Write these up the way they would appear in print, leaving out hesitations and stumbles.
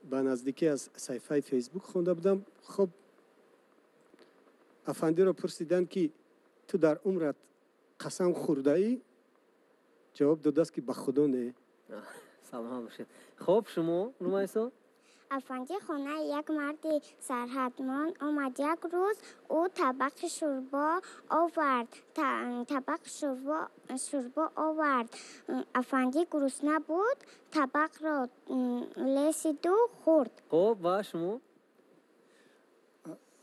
به نزدیکی از صفحه فیسبوک خونده بودم. خب افندی را پرسیدن که تو در عمرت قسم خورده ای؟ جواب داده است که به خدا نه. سلام باشید. خب شما رومیسا؟ افندی خانه یک مرد سرحدمند آمد. یک روز او طبق شوربا آورد. شوربا آورد. افندی گرسنه بود. طبق را لیسید و خورد. خب و شما؟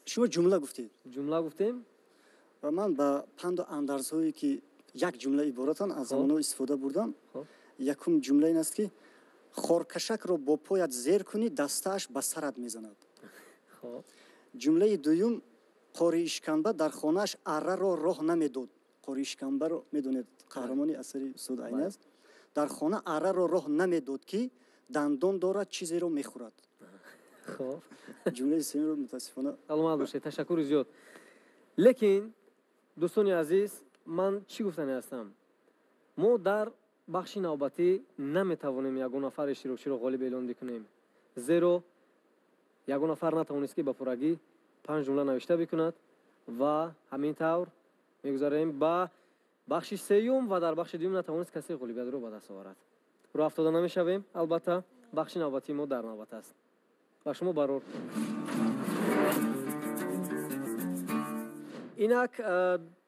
شما جمله گفتید. جمله گفتیم؟ و من با پند و اندرزهایی که یک جمله عبارتان از زمانو استفاده بردم. یکم جمله این است که خورکشک رو با پایت زیر کنی دستش به سرت میزند. خب جمله دوم قاری اشکنبه در خانهش اره رو راه نمیداد. قاری اشکنبه رو میدونید قهرمانی اثری استاد عینی است. در خانه اره رو راه نمیداد که دندان دارد چیزی رو میخورد. خب جمله سوم رو متاسفانه سلامت باشید. تشکر زیاد. لیکن دوستان عزیز من چی گفتنی هستم؟ ما در بخش نوبتی نمیتوانیم یگان نفر اشتراکچی رو غالب اعلام بکنیم، زیرا یگان نفر نتوانست که به پورگی 5 جمله نوشته بکند و همین طور میگذاریم با بخش سوم و در بخش دوم نتوانست کسی غالبیت رو به دست آورد. رو افتاده نمیشویم. البته بخش نوبتی ما در نوبت است. و شما برور اینک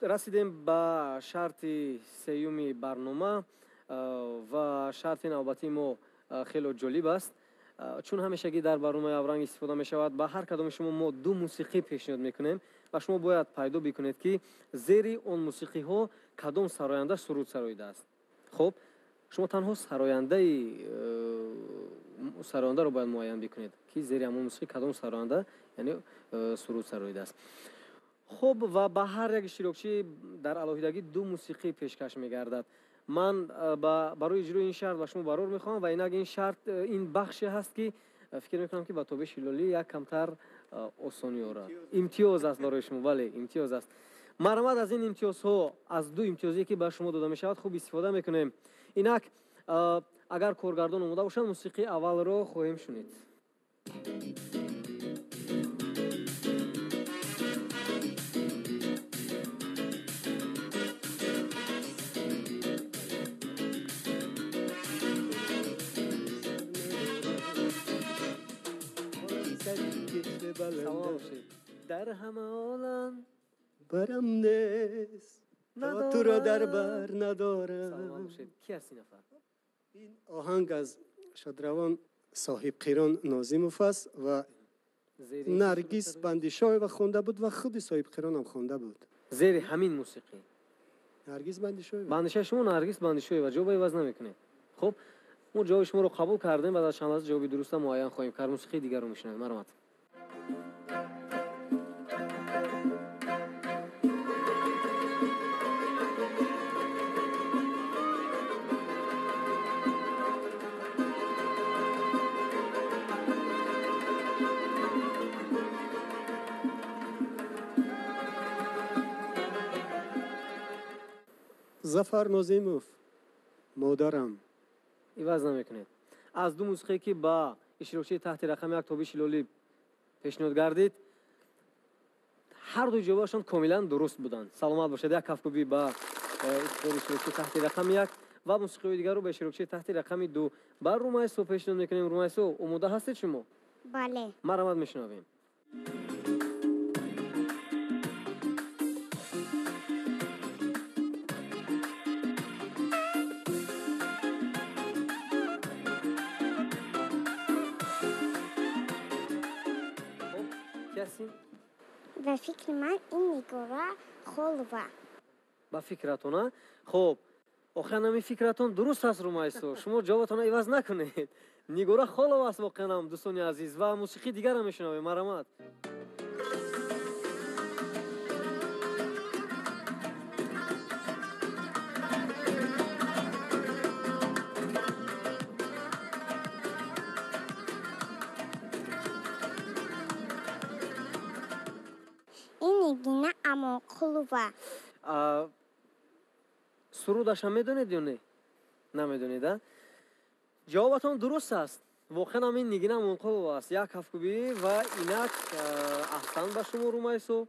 رسیدیم به شرط سوم برنامه و شرط نوبتی ما خیلی جالب است، چون همیشگی در برنامه اورنگ استفاده می شود. به هر کدام شما ما 2 موسیقی پیشنهاد میکنیم و شما باید پیدا بکنید که زیر اون موسیقی ها کدام سراینده سرود سراییده است. خب شما تنها سراینده رو باید معین بکنید که زیر همون موسیقی کدام سراینده یعنی سرود سراییده است. خب و به هر یک اشتراکچی در علاوه‌دگی 2 موسیقی پیشکش می‌گردد. من برای اجرای این شرط و شما برور می‌خوام و اینک این شرط این بخشی هست که فکر می‌کنم که با تابش لالی یک کمتر آسانی آورد. امتیاز است برای شما. بله امتیاز است. مرامت از این امتیازها از 2 امتیازی که به شما داده می‌شود خوب استفاده می‌کنیم. اینک اگر کارگردان اومده باشد موسیقی اول رو خواهیم شنید. در همه عالم برم نیست تا تو را در بر ندارم. سلام باشید. کی هست این نفر؟ این آهنگ از شادروان صاحب قیران ناظموف است و نرگس بندیشوی و خونده بود و خود صاحب قیران هم خونده بود. زیر همین موسیقی نرگس بندیشوی. بندیشوی شما نرگس بندیشوی و جواب عوض نمیکنه. خب ما جواب شما رو قبول کردیم و در چند لحظه جواب درست معین خواهیم کرد. موسیقی دیگر رو میشنویم. مرحمت. ظفر ناظموف مادرم عوض نمیکنید. از 2 موسیقی که با اشتراکچی تحت رقم 1 تابش لالی پیشنهاد کردید هر 2 جوابشون کاملا درست بودند. سلامت باشید. یک کفکوبی با اشتراکچی تحت رقم 1 و موسیقی دیگر رو به اشتراکچی تحت رقم 2 بر رومیسو پیشنهاد میکنیم. رومیسو آماده هستید شما؟ بله. مرحمت میشنویم. به فکر من این نگاره خلوه. با فکرتونه؟ خب آخه نمی فکرتون درست است رومیسو. شما جوابتون عوض نکنید. نگاره خلوه است واقعا دوستان عزیز و موسیقی دیگر هم میشنویم. مرحمت. نگینه اما خلوه. سرودش هم میدونید یا نه؟ نمیدونید؟ جوابتون درست است. واقعا همین نگینم منقل است یک هفکوبی و اینک احسان به شما رومایسو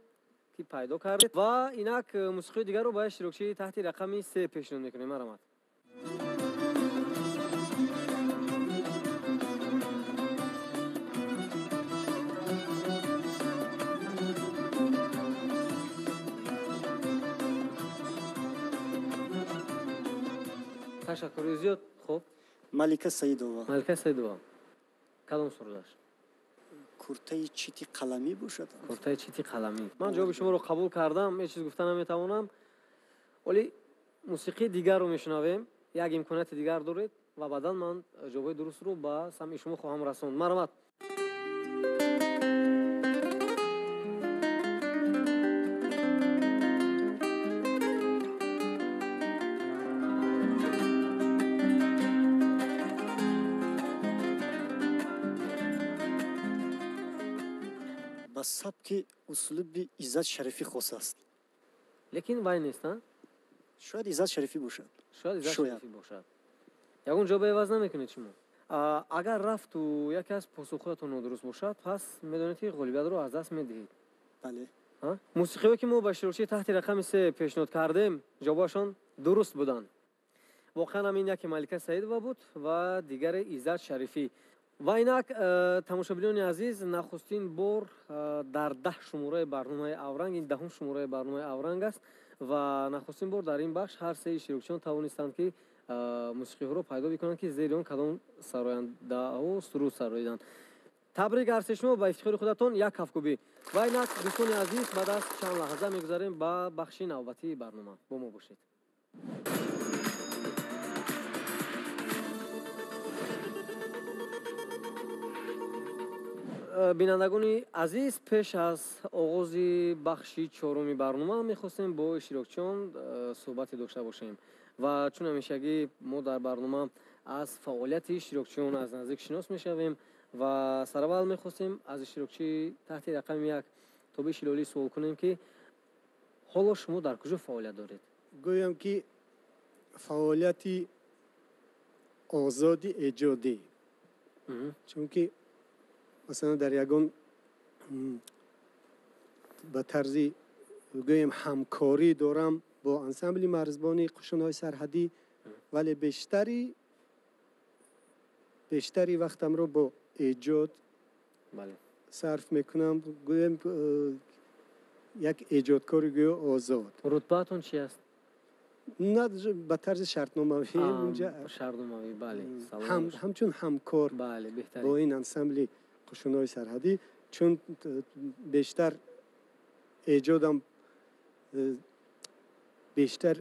که پیدا کرد و اینک موسیقی دیگر رو با اشتراکچی تحت رقم 3 پیشنهاد میکنیم. مرحمت. تشکر زیاد. خب ملکه سیدова. ملکه سیدова کدام سرودش؟ کورتای چیتی قلمی باشد. کورتای چیتی قلمی. من جواب شما رو قبول کردم. یه چیز گفتن نمیتوانم. ولی موسیقی دیگر رو میشنویم. یک امکانات دیگر دارید و بعدا من جواب درست رو با سمع شما خواهم رسوند. مرحمت. با سبک اسلوب عزت شریفی خاص است. لیکن وای نیست ها؟ شاید عزت شریفی باشد. شاید عزت شریفی باشد. یکون جواب عوض نمیکنید شما. اگر رفت و یکی از پاسخهاتون نادرست باشد پس میدونید که غالبیت رو از دست میدهید. بله. موسیقی که ما با اشتراکچی تحت رقم 3 پیشنهاد کردیم جوابشان درست بودن. واقعا همین یک ملکه سیدова بود و دیگر عزت شریفی. و اینک تماشاچیان عزیز نخستین بار در 10 شماره برنامه اورنگ، این 10م شماره برنامه اورنگ است و نخستین بار در این بخش هر سه اشتراکچیان توانستند که موسیقی رو پیدا بکنند که زیر اون کدام سراینده و سرود سراییدند. تبریک هر سه شما با افتخار خودتون یک کفکوبی. و اینک دوستان عزیز بعد از چند لحظه میگذاریم با بخش نوبتی برنامه. با ما باشید. بینندگان عزیز پیش از آغاز بخش 4 برنامه میخواستیم با اشتراکچیان صحبت داشته باشیم و چون همیشگی ما در برنامه از فعالیت اشتراکچیان از نزدیک شناس میشویم و سر اول میخواستیم از اشتراکچی تحت رقم 1 توبیش لالی سوال کنیم که حالا شما در کجا فعالیت دارید؟ گویم که فعالیتی آزادی ایجادی، چون که مثلا در یگان به طرز گویم همکاری دارم با انسمبل مرزبانی قشون‌های سرحدی، ولی بیشتری وقتم رو با ایجاد صرف میکنم. گویم یک ایجادکار گویا آزاد. رتبه‌تون چی است؟ نه به طرز شرطنامه‌ای اونجا شرطنامه‌ای. بله. همچون همکار بله بهتره با این انسمبل قشون‌های سرحدی، چون بیشتر ایجادم بیشتر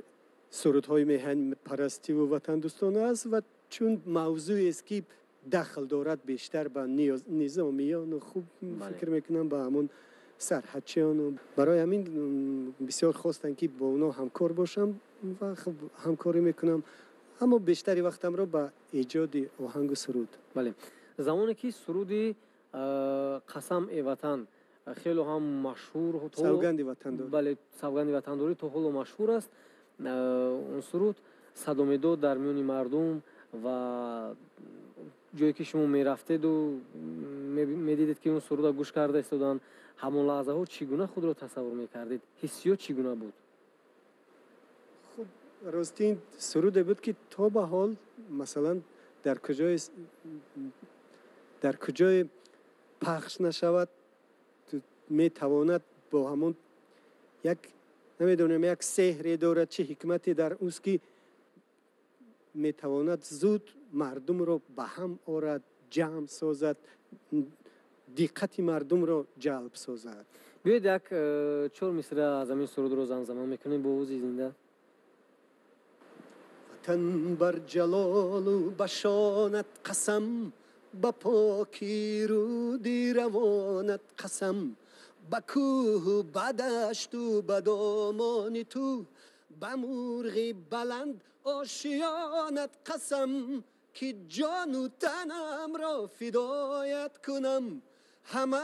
سرودهای میهن پرستی و وطن دوستانه است و چون موضوعی است که دخل دارد بیشتر به نظامیان و خوب فکر میکنم به همون سرحدچیان و برای همین بسیار خواستن که با اونا همکار باشم و خب همکاری میکنم، اما بیشتری وقتم رو به ایجاد آهنگ و سرود. بله. زمانی که سرودی قسم ای وطن خیلی هم مشهور، سوگند وطن داری. بله سوگند وطن داری تو خیلی مشهور است. اون سرود صدا میداد در میان مردم و جایی که شما میرفتید و میدیدید که اون سرود را گوش کرده استادن، همون لحظه ها چگونه خود را تصور میکردید؟ حسیات چگونه بود؟ خب راستی این سرود بود که تا به حال مثلا در کجای پخش نشود میتواند با همون یک نمیدونم یک سحری دارد، چه حکمتی در اوست که میتواند زود مردم رو به هم آورد، جمع سازد، دقت مردم رو جلب سازد. بیاید یک 4 مصرع از این سرود رو زمزمه میکنیم با آواز زنده. وطن بر جلال و بشانت قسم، با پاکی رودی روانت قسم، با کوه با دشت و با دامان تو، با مرغ بلند آشیانت قسم، که جان و تنم را فدایت کنم، همه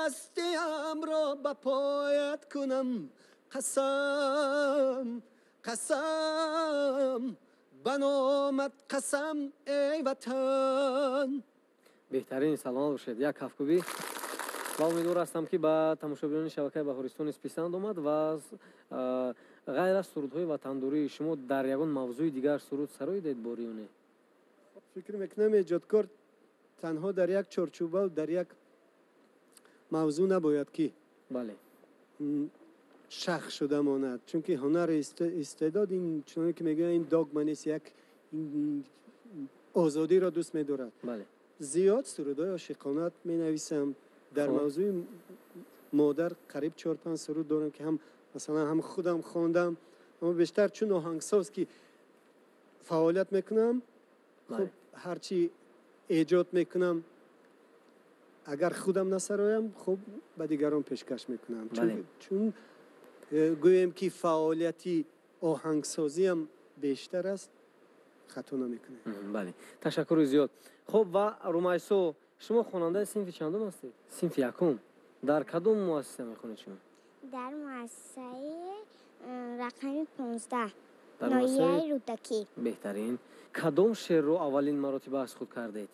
هستیم را به پایت کنم. قسم قسم بنامت قسم ای وطن. беҳтарин саломат бошед. Як ҳафткӯбӣ ва умедвор ҳастам ки ба тамошобинони шабакаи Баҳористон писанд омад ва ғайр аз сурудҳои ватандурӣ шумо дар ягон мавзӯи дигар суруд сарой дед бори ё не? фикр мекунам эҷодкор танҳо дар як чорчӯба дар як мавзӯъ набояд ки бале шах шуда монад, чунки ҳунар истеъдод ин чуноне ки мегӯянд ин догма нест, як озодиро дӯст медорад. бале зиёд сурудҳои ошиқонат менависам. дар мавзӯи модар қариб 4-5 суруд дорам ки ҳам масалан ҳам худам хондам, аммо бештар чун оҳангсоз ки фаъолият мекунам, хуб ҳарчи эҷод мекунам, агар худам насароям, хуб ба дигарон пешкаш мекунам. чун гӯем ки фаъолияти оҳангсозиам бештар аст, хато намекунем. бале ташаккури зиёд. хуб ва Румайсо, шумо хонандаи синфи чандум ҳастед? Синфи якум. дар кадом муассиса мехонед шумо? дар муассисаи рақами 15 дар ноҳияи рӯдакӣ. беҳтарин. кадом шеърро аввалин маротиба аз худ кардед?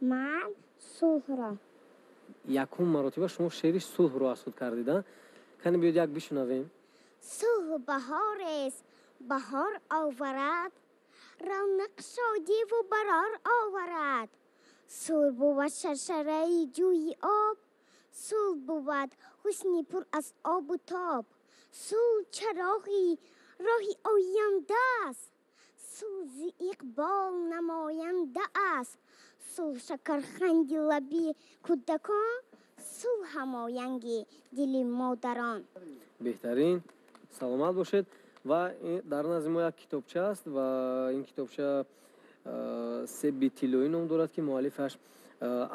ман сулҳро. якум маротиба шумо шеъри сулҳро аз худ кардед, а? кани биёд як бишунавем. сулҳ баҳорест, баҳор оварад, равнақ шодиву барор оварад. сулҳ бувад шаршараи ҷӯи об, сулҳ бувад ҳусни пур аз обу тоб. сулҳ чароғи роҳи ояндааст, сулҳ зи иқбол намоянда аст. сулҳ шакарханди лаби кӯдакон, сулҳ ҳамоянги дили модарон. беҳтарин, саломат бошед. ва дар назди мо як китобча аст ва ин китобча себи тиллоӣ ном дорад ки муаллифаш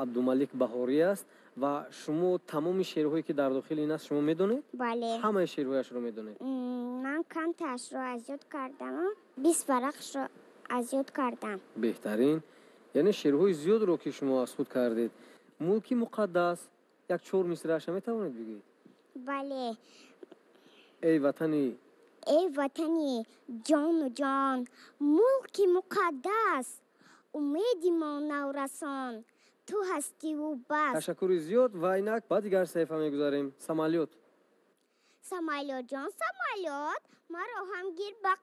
Абдумалик Баҳорӣ аст ва шумо тамоми шеърҳое ки дар дохили ин аст шумо медонед? бале ҳамаи шеърҳояшро медонед? ман канташро аз ёд кардам, 20 варақшро аз ёд кардам. беҳтарин, яъне шеърҳои зиёдро ки шумо аз худ кардед. Мулки муқаддас як 4 мисраашро метавонед бигӯед? бале эй ватани ای وطنی جان و جان، ملکی مقدس، امیدی ما نورسان، تو هستی و بس. تشکر زیاد و اینک بعد دیگر صحیفه میگذاریم. سمالیات سمالیات جان سمالیات، مرا هم گیر با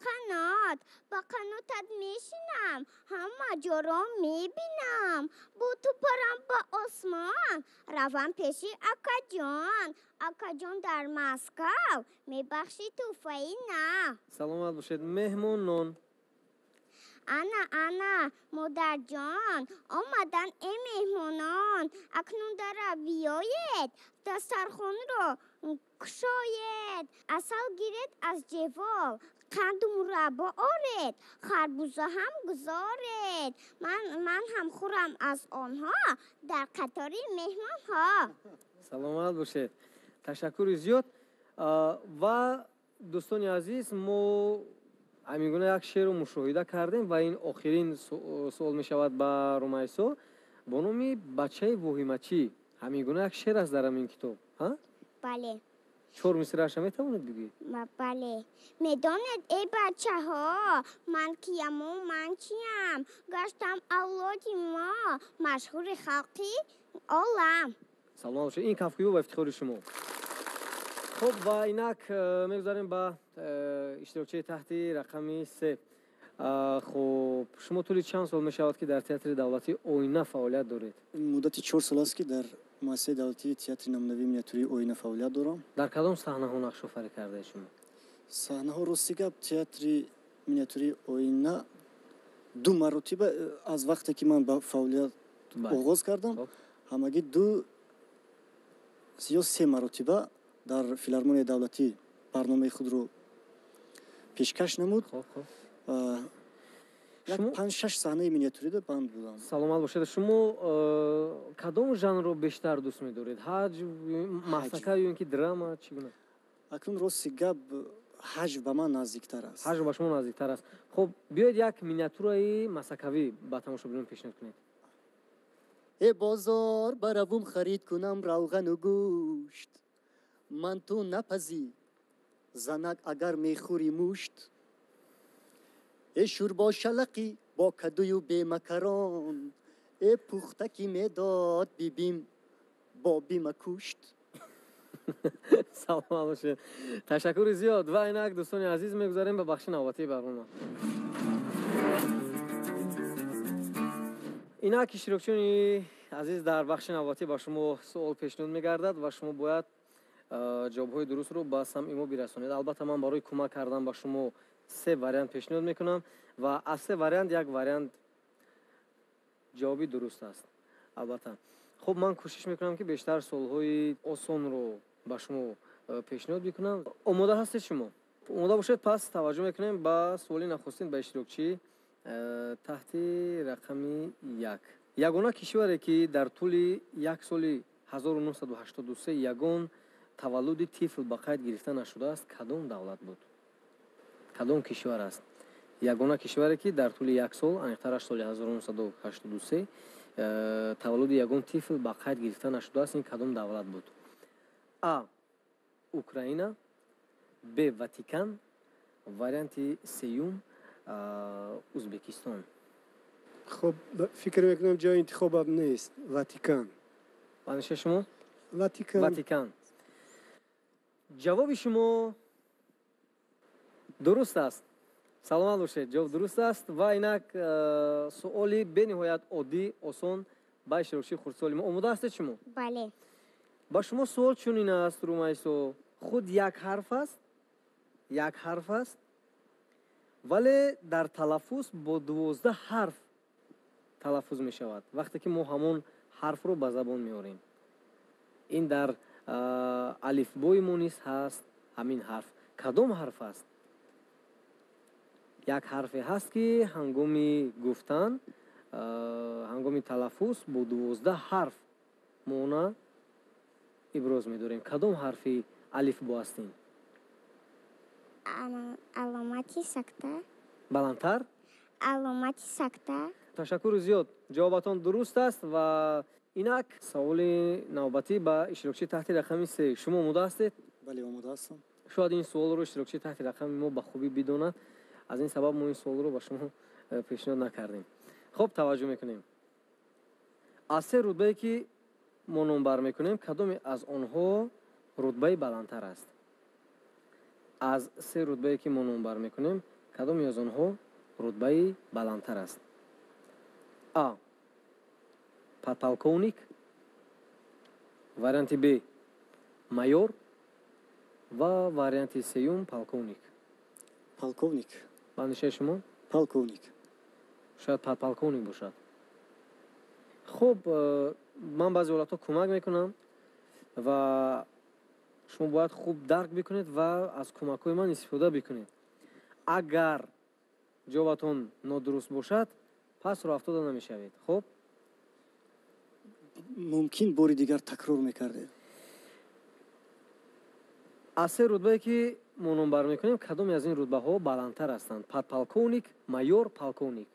قناتت میشینم، همه جا را میبینم، با تو پرم با آسمان، روم پیشی اکا جان در مسکو، میبخشی توفایی نه. سلامت باشید. مهمون نون انا مادر جان آمدن ای مهمانان، اکنون در بیایید دسترخوان را کشاید، عسل گیرید از جوال، قند و مربا آرید، خربوزه هم گذارید، من هم خورم از آنها در قطار مهمان ها. سلامت باشید. تشکر زیاد. و دوستان عزیز، ما همینگونه یک شعر رو مشاهده کردیم و این آخرین سوال می شود با رومایسو با نامی بچه وحیمچی. همینگونه یک شعر است در این کتاب، ها؟ بله. 4 مصرعش می توانید بگید؟ بله. میدانید ای بچه ها، من کیم و من چیم، گشتم اولادی ما مشهور خلقی عالم. سلام باشید. این کفگویی و افتخار شما. خب و اینک میگذاریم با اشتراکچه تحتی رقمی 3. خب شما طولی چند سال میشود که در تئاتر دولتی آینه فعالیت دارید؟ مدت 4 سال است که در مؤسسه دولتی تئاتر نمونوی مینیاتوری آینه فعالیت دارم. در کدام صحنه ها نقش آفرینی کرده شما؟ صحنه ها راستی گپ تئاتر مینیاتوری آینه 2 مرتبه از وقتی که من با فعالیت آغاز کردم، همگی 2 یا 3 مرتبه در فیلارمونی دولتی برنامه خود رو پیشکش نمود. یک 5-6 صحنه مینیاتوری در بند بودم. سلامت باشید. شما کدام ژانر رو بیشتر دوست می‌دارید؟ حج، مسکه یا اینکه دراما چگونه؟ اکنون راستی گپ حج به من نزدیکتر است. حج به شما نزدیکتر است. خب بیاید یک مینیاتورای مسکوی با تماشاگران پیشنهاد کنید. ای بازار بروم خرید کنم روغن و گوشت، من تو نپزی زنک اگر میخوری موشت. ای شوربا شلقی با کدوی و بی مکران، ای پخته کی میداد بیبیم با بیم کشت. سلام باشه. تشکر زیاد و اینک دوستان عزیز میگذاریم به بخش نوبتی برنامه. اینک اشتراکچی عزیز در بخش نوبتی با شما سوال پیشنهاد میگردد و شما باید جوابهای درست رو با سمع ما برسونید. البته من برای کمک کردن با شما 3 واریانت پیشنهاد میکنم و از 3 واریانت یک واریانت جوابی درست است. البته خب من کوشش میکنم که بیشتر سوالهای آسان رو با شما پیشنهاد بکنم. آماده هستید شما؟ آماده باشید. پس توجه میکنیم با سوالی نخستین به اشتراکچی تحت رقم 1. یگانه کشوری که در طول یک سال 1983 یگان تولد طفل به قید گرفته نشده است کدام دولت بود؟ کدام کشور است؟ یگانه کشوری که در طول یک سال انیقترش سال 1983 تولد یگان طفل به قید گرفته نشده است این کدام دولت بود؟ ا. اوکراین، ب. واتیکان، واریانت سیوم ازبکستان. خب فکر میکنم جای انتخابم نیست. واتیکان. بانش شما؟ واتیکان. واتیکان. جواب شما درست است. سلامت باشید. جواب درست است و اینک سوالی به نهایت عادی آسان با اشتراکچی خردسالی ما. آماده هستید شما؟ بله. با شما سوال چنین است رومیسو. خود یک حرف است. یک حرف است. ولی در تلفظ با 12 حرف تلفظ می شود. وقتی که ما همون حرف رو به زبان میاریم. این در الفبای ما نیست هست همین حرف. کدام حرف است؟ یک حرفی هست که هنگامی گفتن هنگامی تلفظ با 12 حرف ما اونا ابراز می‌داریم. کدام حرفی الفبا هستین؟ علامتی سکته. بلندتر؟ علامتی سکته. تشکر زیاد. جوابتان درست است و اینک سوال نوبتی با اشتراکچی تحت رقم 3. شما آماده هستید؟ بله آماده هستم. شاید این سوال رو اشتراکچی تحت رقم ما به خوبی بداند. از این سبب ما این سوال رو با شما پیشنهاد نکردیم. خب توجه میکنیم. از 3 رتبه‌ای که ما نمبر میکنیم کدام از آنها رتبه بلندتر است؟ از 3 رتبه‌ای که ما نمبر میکنیم کدام از آنها رتبه بلندتر است؟ ا. подполковник، варианти Б. майор و варианти سیوم полковник. полковник. بندشه شما؟ полковник. شاید подполковник باشد. خب من بعضی حالتا کمک میکنم و شما باید خوب درک بکنید و از کمک‌های من استفاده بکنید. اگر جوابتون نادرست باشد پس رو افتاده نمیشوید. خب ممکن باری دیگر تکرار میکرده. از 3 رتبه‌ای که ما نمبر میکنیم کدام از این رتبه‌ها بلندتر هستند؟ подполковник، майор، полковник.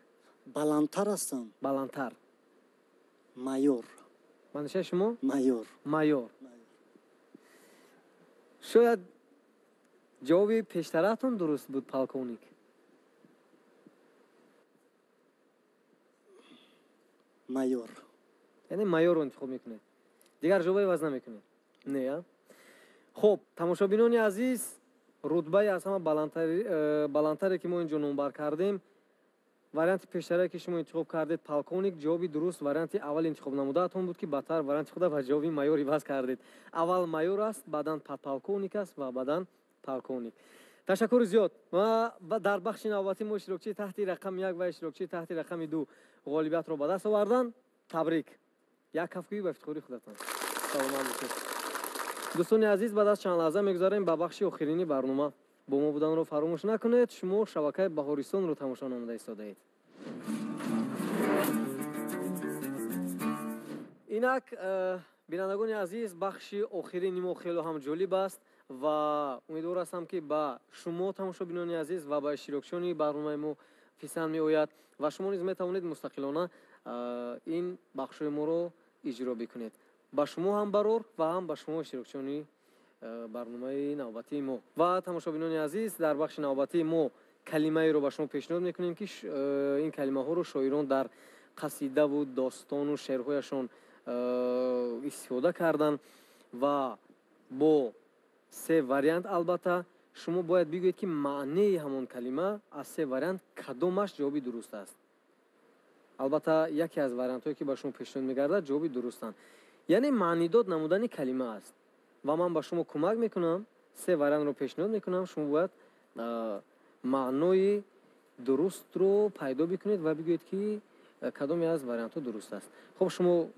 بلندتر هستند. بلندتر. майор. بندشه شما؟ майор. майор. شاید جواب پیشترتون درست بود полковник. майор. یعنی майор رو انتخاب میکنید. دیگر جواب عوض نمیکنید. نه. خب تماشابینان عزیز رتبه از همه بلندتری که ما اینجا نمبر کردیم واریانت پیشتری که شما انتخاب کردید полковник جوابی درست واریانت اول انتخاب نموده‌تون بود که بعدتر واریانت خود و جوابی майор عوض کردید. اول майор است بعداً подполковник است و بعداً полковник. تشکر زیاد. و در بخش نوبتی ما اشتراکچی تحت رقم 1 و اشتراکچی تحت رقم 2 غالبیت رو به دست آوردن. تبریک. یک کفگویی به افتخاری خودتان. سلامت باشید. دوستان عزیز بعد از چند لحظه میگذاریم به بخش آخرینی برنامه. با ما بودن رو فراموش نکنید. شما شبکه بهارستان رو تماشا نموده ایستاده اید. اینک بینندگان عزیز بخش آخرین ما خیلی هم جالب است و امیدوار هستم که با شما تماشابینان عزیز و با اشتراکچیان برنامه ما پسند می آید و شما نیز می توانید مستقلانه این بخش ما رو اجرا بکنید. با شما هم برور و هم با شما اشتراکچیان برنامه نوبتی ما و تماشابینان عزیز در بخش نوبتی ما کلمه رو با شما پیشنهاد میکنیم که این کلمه ها رو شاعران در қасидаву достону шеърҳояшон истифода карданд ва бо се вариант албатта шумо бояд бигӯед ки маънии ҳамон калима аз се вариант кадомаш ҷавоби дуруст аст. албатта яке аз вариантҳое ки ба шумо пешниҳод мегардад ҷавоби дурустанд. яъне маънидод намудани калима аст ва ман ба шумо кӯмак мекунам, се вариантро пешниҳод мекунам, шумо бояд маънои дурустро пайдо бикунед ва бигӯед ки кадоме аз вариантҳо дуруст аст. хуб, шумо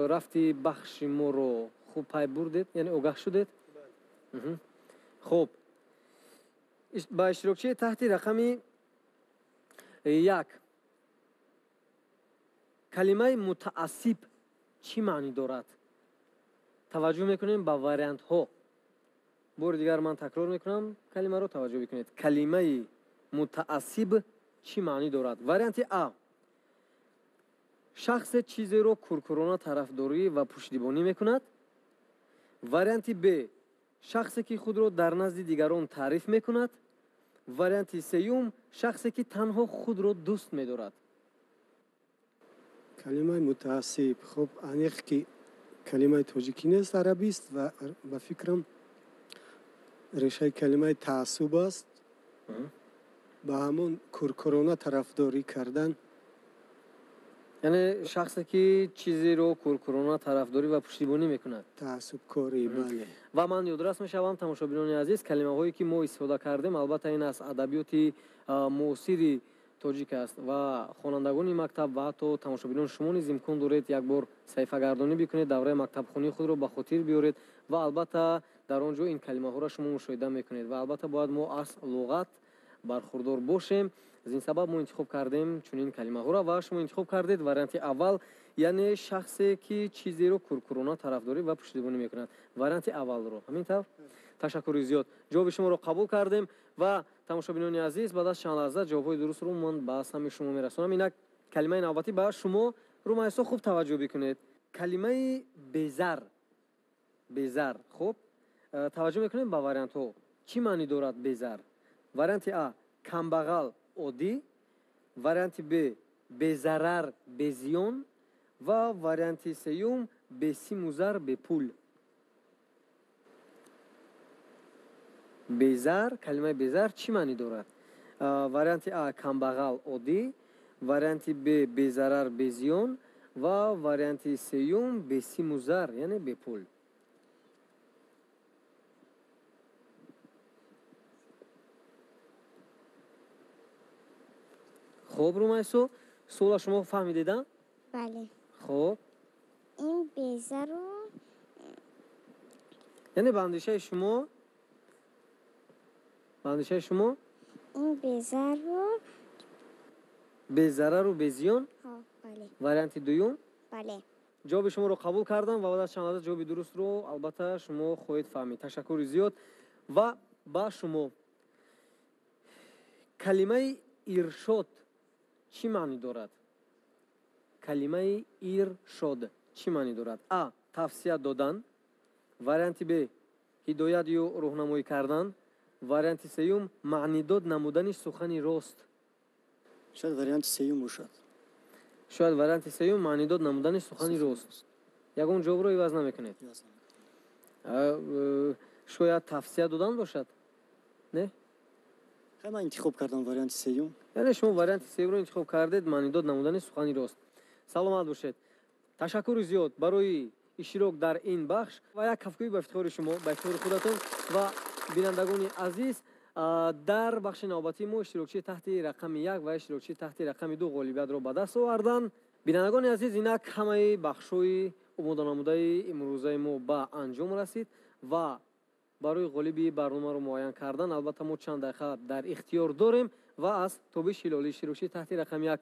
рафти бахши моро хуб пай бурдед, яъне огаҳ шудед. хуб, ба иштирокчии таҳти рақами 1 калимаи мутаассиб чӣ маънӣ дорад? таваҷҷӯҳ мекунем ба вариантҳо. бори дигар ман такрор мекунам, калимаро таваҷҷӯҳ бикунед. калимаи мутаассиб чӣ маънӣ дорад? варианти А: шахсе чизеро куркурона тарафдорӣ ва пуштибонӣ мекунад. варианти Б: шахсе ки худро дар назди дигарон таъриф мекунад. варианти сеюм: шахсе ки танҳо худро дӯст медорад. калимаи мутаассиб, хуб, аниқ ки калимаи тоҷикӣ нест, арабист ва ба фикрам решаи калимаи таассуб аст. ба ҳамон куркурона тарафдорӣ кардан. яъне шахсе ки чизеро куркурона тарафдорӣ ва пуштибонӣ мекунад. таассубкорӣ, бале. ва ман ёдрас мешавам, тамошобинони азиз, калимаҳое ки мо истифода кардем албатта ин аз адабиёти муосири тоҷик аст ва хонандагони мактаб ва ҳатто тамошобинон шумо низ имкон доред як бор саҳифагардонӣ бикунед, давраи мактабхонии худро ба хотир биёред ва албатта дар он ҷо ин калимаҳоро шумо мушоҳида мекунед ва албатта бояд мо аз луғат бархурдор бошем. аз ин сабаб мо интихоб кардем чунин калимаҳоро ва шумо интихоб кардед варианти аввал, яъне шахсе ки чизеро куркурона тарафдорӣ ва пуштибонӣ мекунад. варианти аввалро. ҳамин тавр? ташаккури зиёд. ҷавоби шуморо қабул кардем ва тамошобинони азиз, баъд аз чанд лаҳза ҷавобҳои дурустро ман ба сами шумо мерасонам. инак калимаи навбатӣ ба шумо. румайсо, хуб таваҷҷӯҳ бикунед. калимаи безар. безар. хуб, таваҷҷӯҳ мекунем ба вариантҳо. чӣ маънӣ дорад безар? варианти А: камбағал, оддӣ. варианти Б: безарар, безиён. ва варианти сеюм: бесиму зар, бепул. безар, калимаи безар чӣ маънӣ дорад? варианти А: камбағал, оддӣ. варианти Б: безарар, безиён. ва варианти сеюм: бесиму зар, яъне бепул. хуб, румайсо, суола шумо фаҳмидеда? бале. хуб, ин безаро яъне ба андешаи шумо ин безаро безарару безиён. бале. варианти дуюм. бале. ҷавоби шуморо қабул кардам ва баъд аз чанд лаҳза ҷавоби дурустро албатта шумо хоҳед фаҳмид. ташаккури зиёд. ва ба шумо калимаи иршод чӣ маънӣ дорад? калимаи иршод чӣ маънӣ дорад? А: тавсия додан. варианти Б: ҳидоят ё роҳнамоӣ кардан. варианти сеюм: маънидод намудани сухани рост. шояд варианти сеюм бошад. шояд варианти сеюм: маънидод намудани сухани рост. ягон ҷавобро иваз намекунед? шояд тавсия додан бошад? не? ман интихоб кардам варианти сеюм. яъне шумо варианти сеюмро интихоб кардед, маънидод намудани сухани рост. саломат бошед. ташаккури зиёд барои иштирок дар ин бахш ва як кафкӯи ба ифтихори шумо, ба ифтихори худатон ва бинандагони азиз. дар бахши навбатии мо иштирокчии таҳти рақами 1 ва иштирокчии таҳти рақами 2 ғолибиятро ба даст оварданд. бинандагони азиз, инак ҳамаи бахшҳои омоданамудаи имрӯзаи мо ба анҷом расид ва барои ғолиби барномаро муайян кардан албатта мо чанд дақиқа дар ихтиёр дорем ва аз Тобиш Ҳилолӣ иштирокчии таҳти рақами 1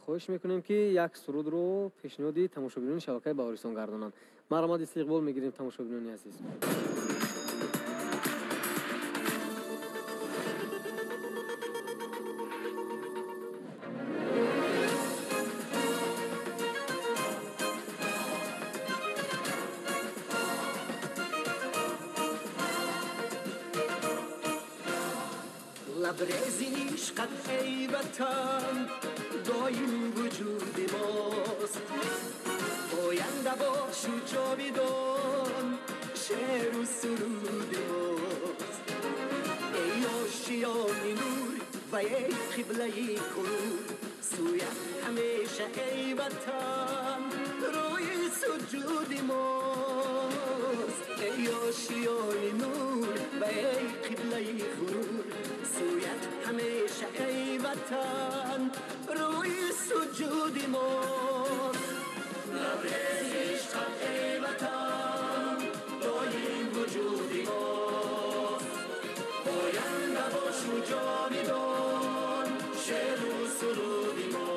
хоҳиш мекунем ки як сурудро пешниҳоди тамошобинони шабакаи Баҳорисон гардонанд. марҳамат истиқбол мегирем тамошобинони азиз. لبریزی عشقت ای وطن دایم وجود ماست پاینده باش و جاویدان شعر و سرود ماست ای آشیان نور و ای قبله غرور سویت همیشه ای وطن روی سجود ماست ای آشیان نور و ای قبله غرور سویت همیشه ای وطن روی سجود ماست لبریز عشقت ای وطن دایم وجود ماست پاینده باش و جاویدان شعر و سرود ماست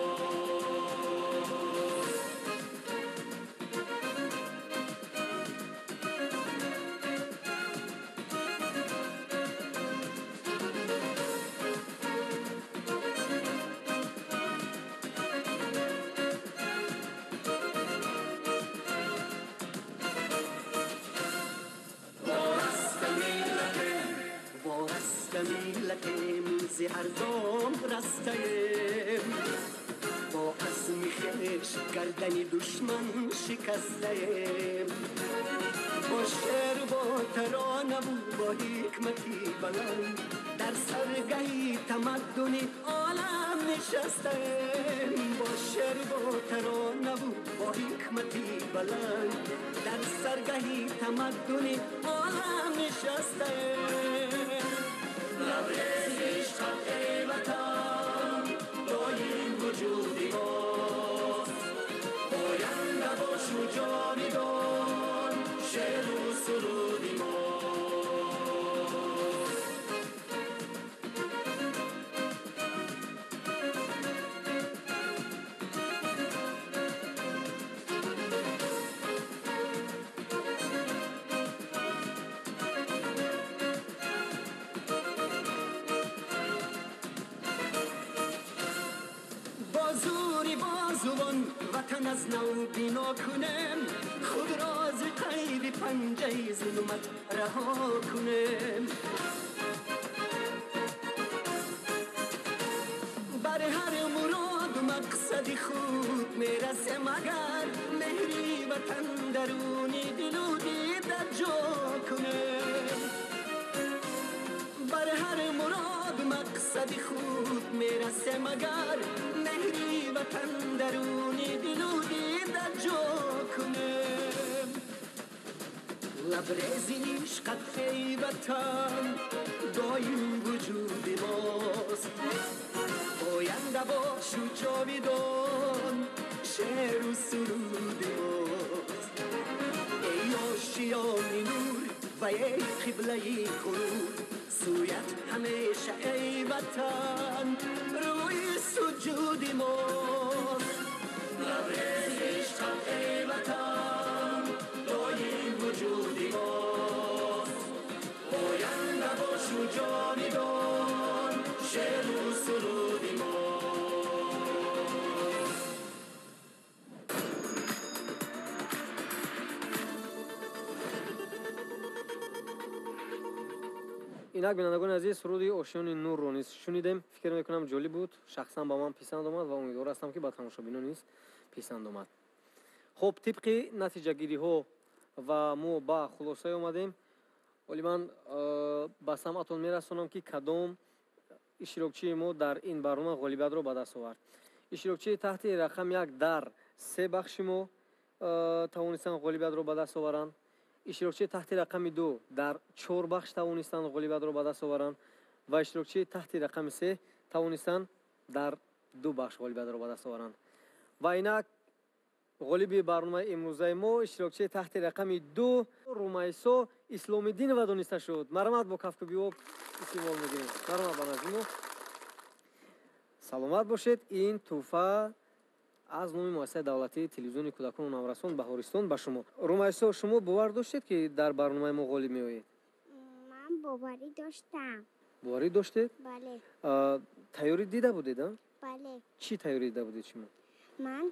ملتیم زی هر دام رستیم با عزم خویش گردن دشمن شکستیم با شعر و با ترانه و با حکمتی بلند در سرگهی تمدن عالم نشستیم با شعر و با ترانه و با حکمتی بلند در سرگهی تمدن عالم نشستیم لبریز عشقت ای وطن دایم وجودی ماست پاینده باش و جاویدان شعر و سرودی ماست وطن از نو بینا کنم خود را از قید پنجه ظلمت رها کنم بر هر مراد مقصد خود میرسم اگر مهری وطن درونی دل و دیده جا کنم بر هر مراد مقصد خود میرسم اگر مهری وطن درونی دل و دیده جا کنم لبریز عشقت ای وطن دایم وجود ماست پاینده باش و جاویدان شعر و سرود ماست ای آشیان نور و ای قبله غرور سویت همیشه ای وطن روی سجود ماست لبریز عشقت ای وطن دایم وجودی ماست پاینده باش و جاویدان شعر و سرودی ماست اینک بینندگان عزیز سرودی آشیان نور رو نیز شنیدیم. فکر میکنم جالب بود، شخصا با من پسند آمد و امیدوار هستم که با تماشابینان نیز پسند آمد. خب طبق نتیجه گیری ها و ما با خلاصه آمدیم. ولی من با سمعتون میرسونم که کدام اشتراکچی ما در این برنامه غالبیت رو به دست آورد. اشتراکچی تحت رقم 1 در 3 بخش ما توانستن غالبیت رو به دست آورند. اشتراکچی تحت رقم 2 در 4 بخش توانستن غالبیت رو به دست آورند و اشتراکچی تحت رقم 3 توانستن در 2 بخش غالبیت رو به دست آورند. و اینک غالب برنامه امروزه ما اشتراکچی تحت رقم 2 رومیسا اسلام الدین و دانسته شد. مرحمت با کفک بیاب استقبال می‌کنیم. مرحمت با نظم. سلامت باشید. این تحفه از نام مؤسسه دولتی تلویزیون کودکان و نورسان بهارستان به شما. رومیسا شما باور داشتید که در برنامه ما غالب می‌آیید؟ من باوری داشتم. باوری داشتید؟ بله. تیاری دیده بودید؟ بله. چی تیاری دیده بودید شما؟ من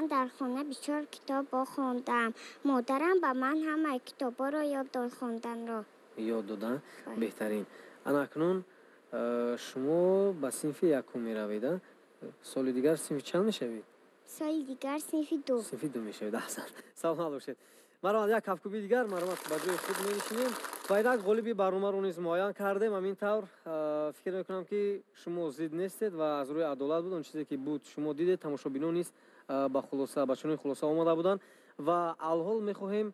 در خانه بسیار کتاب خواندم. مادرم به من همه کتابا رو یاد داد خواندن رو. یاد دادن؟ بهترین. اکنون шумо ба синфи якум меравед, соли дигар синфи чанд мешавед? سال دیگر صنفی دو. синфи ду мешавед. аҳсан, саломат бошед. марҳамат, як кафкуби дигар марҳамат, ба ҷои худ менишинем. байрак ғолиби барномаро низ муайян кардем. ҳамин тавр фикр мекунам ки шумо зид нестед ва аз рӯи адолат буд он чизе ки буд шумо дидед. тамошобинон низ ба хулоса, ба чунин хулоса омада буданд ва алҳол мехоҳем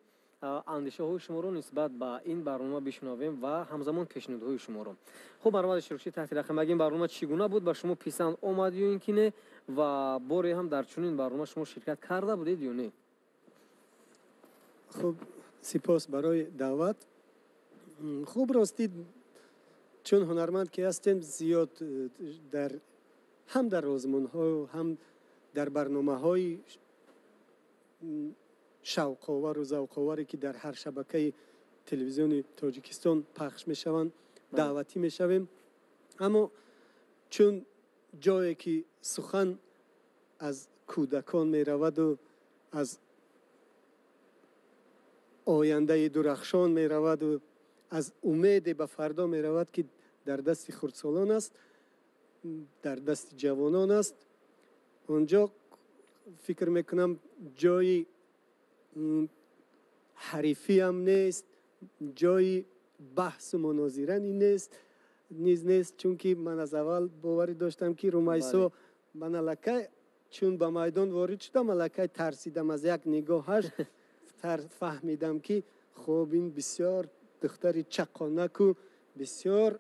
андешаҳои шуморо нисбат ба ин барнома бишунавем ва ҳамзамон пешниҳодҳои шуморо. хуб, баромади широкши таҳти рақам, ягин барнома чӣ гуна буд? ба шумо писанд омад ё ин ки не? ва боре ҳам дар чунин барнома шумо ширкат карда будед ё не? خب سپاس برای دعوت. خوب راستید چون هنرمند که هستیم زیاد در هم در آزمون ها هم در برنامه های شوق آور و ذوق آوری که در هر شبکه تلویزیون تاجیکستان پخش میشوند دعوتی میشویم. اما چون جایی که سخن از کودکان میرود و از آینده درخشان می رود و از امید به فردا می رود که در دست خردسالان است، در دست جوانان است. اونجا فکر میکنم جای حریفی هم نیست، جای بحث و مناظره نیست، چون که من از اول باوری داشتم که رومیسا من الکی چون به میدان وارد شدم الکی ترسیدم از یک نگاهش فهمیدم که خب این بسیار دختر چقانک و بسیار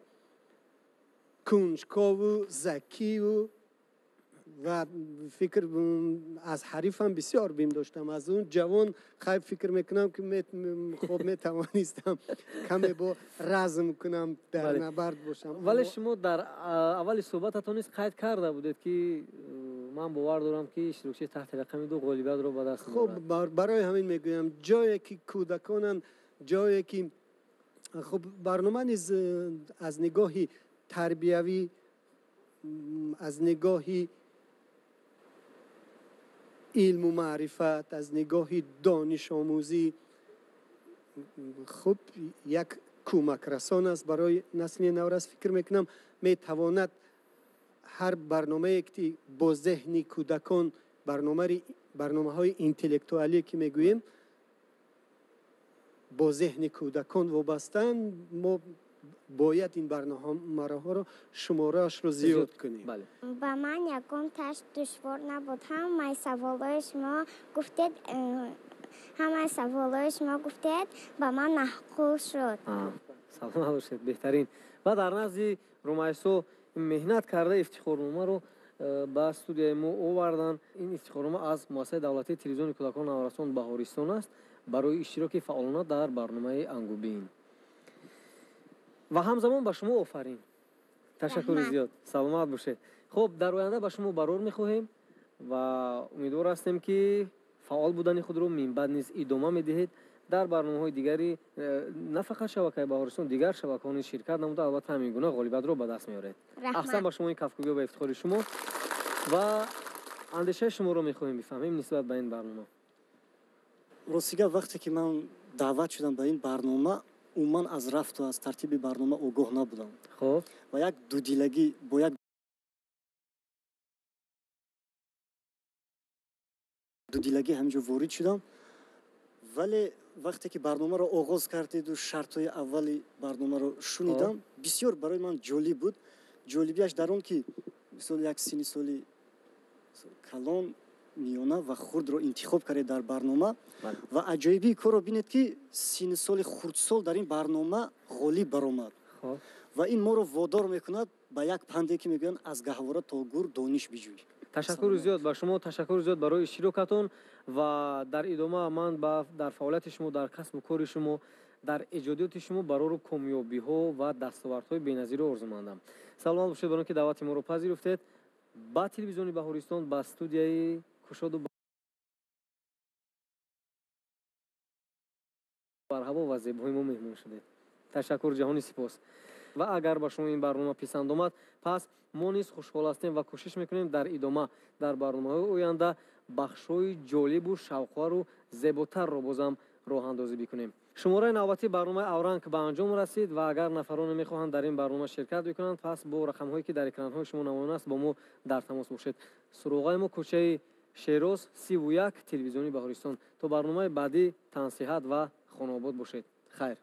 کنجکاو و ذکی و فکر از حریف هم بسیار بیم داشتم. از اون جوان خیلی فکر میکنم که خب میتوانستم کمی با رزم کنم در نبرد باشم. ولی شما در اول صحبتتون نیست قید کرده بودید که من باور دارم که شروعی تحت رقم 2 غالبیت رو به دست میاره. خب برای همین میگویم جایی که کودکانن، جایی که خب برنامه نیز از نگاه تربیوی، از نگاه علم و معرفت، از نگاه دانش آموزی خب یک کمک رسان است برای نسل نو. فکر میکنم میتواند هر برنامه که با ذهن کودکان برنامه های اینتלקטואلی که میگوییم با ذهن کودکان وابستن، ما باید این برنامه ها رو شماره‌اش رو زیاد کنیم. بله. با من یکم تشت دشوار نبود. همه سوالای شما گفتید با من محقول شد. سلام باشید. بهترین. و در نزد رومیسا مهنت کرده افتخارنامه رو با استودیوی ما آوردن. این افتخارنامه از مؤسسه دولتی تلویزیون کودکان نورستان بهارستان است برای اشتراک فعالانه در برنامه انگوبین. و همزمان به شما آفرین. تشکر زیاد. سلامت باشید. خب در آینده به شما برار می‌خواهیم و امیدوار هستیم که فعال بودن خود رو من بعد نیز ادامه می‌دهید. در برنامه‌های دیگری نه فقط شبکه بهارستان، دیگر شبکه‌ها شرکت نموده، البته همین گونه غالبیت رو به دست می‌آورید. احسن با شما این کفگویی و افتخار شما و اندیشه شما رو می‌خواهیم بفهمیم نسبت به این برنامه. راسیگا وقتی که من دعوت شدم به این برنامه عموما از رفت و از ترتیب برنامه آگاه نبودم. خب و یک دودیلگی با یک دودیلگی همینجا وارد شدم. ولی وقتی که برنامه رو آغاز کردید و شرطهای اولی برنامه رو شنیدم بسیار برای من جالب بود. جالبیش در اون که مثلا یک سنی سالی کلان میانه و خرد رو انتخاب کرده در برنامه و عجایبی کار رو بینید که سن سال خردسال در این برنامه غالب برآمد و این ما رو وادار میکند به یک پنده که میگن از گهواره تا گور دانش بجوی. تشکر زیاد با شما، تشکر زیاد برای اشتراکتون و در ادامه من در فعالیت شما، در کسب و کار شما، در ایجادات شما برای کامیابی ها و دستاوردهای بی‌نظیر آرزومندم. سلام باشید برای که دعوت ما رو پذیرفتید. با تلویزیون بهارستان با استودیوی کشاد و برهوا و زیبای ما مهمون شدید. تشکر جهانی سپاس. و اگر با شما این برنامه پسند آمد پس ما نیز خوشحال هستیم و کوشش میکنیم در ادامه در برنامه‌های آینده بخش‌های جالب و شوق‌آور و زیباتر رو بازم راه اندازی بکنیم. шумораи навбатии барномаи авранг ба анҷом расид ва агар нафароне мехоҳанд дар ин барнома ширкат бикунанд, пас бо рақамҳое ки дар экранҳои шумо намоён аст бо мо дар тамос бошед. суроғаи мо кӯчаи шероз 31 телевизиони Баҳористон. То барномаи баъдӣ тансиҳат ва хонобод бошед. хайр.